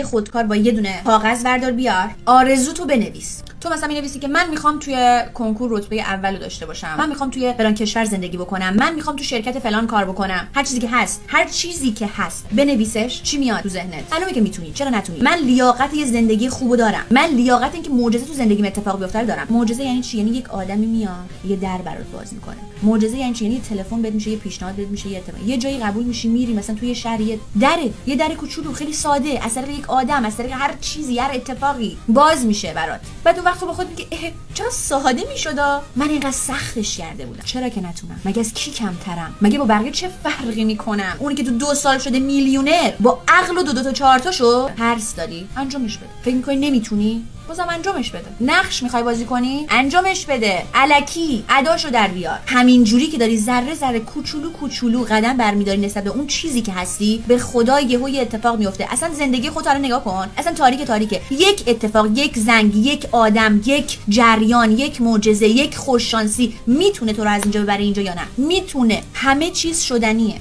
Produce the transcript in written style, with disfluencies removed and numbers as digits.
خودکار با یه دونه کاغذ بردار بیار، آرزو تو بنویس. تو مثلا می‌نویسی که من میخوام توی کنکور رتبه اول رو داشته باشم، من میخوام توی فلان کشور زندگی بکنم، من میخوام تو شرکت فلان کار بکنم. هر چیزی که هست بنویسش. چی میاد تو ذهنت؟ معلومه که میتونی، چرا نتونی؟ من لیاقت یه زندگی خوبو دارم، من لیاقت اینکه معجزه تو زندگیم اتفاق بیفته دارم. معجزه یعنی چی؟ یعنی یک آدمی میاد یه در برات باز میکنه. معجزه یعنی چی؟ یعنی تلفن بهت میشه، یه پیشنهاد بهت میشه، یه اتفاق، یه جایی قبول میشی میری مثلا توی شهر، یه در کوچولو خیلی ساده از طریق یک آدم، از طریق هر چیزی، هر اتفاقی باز میشه برات. بعد اون وقت تو با خودت میگی چرا ساده میشد؟ من اینقدر سختش کرده بودم، چرا که نتونم؟ مگه از کی کمترم؟ مگه با بقیه چه فرقی میکنم؟ اونی که تو 2 سال شده میلیونر با عقل و 2 تا 4 تا شو، هرس داری انجامش بده. فکر میکنی نمیتونی؟ بازم انجامش بده. نقش میخوای بازی کنی؟ انجامش بده. الکی اداشو در بیار. همین جوری که داری ذره ذره کوچولو قدم برمیداری نسبت به اون چیزی که هستی، به خدا یهو یه اتفاق میفته. اصلا زندگی خودت رو نگاه کن، اصلا تاریکه. یک اتفاق، یک زنگ، یک آدم، یک جریان، یک معجزه، یک خوش شانسی میتونه تو رو از اینجا ببره اینجا یا نه؟ میتونه. همه چیز شدنیه.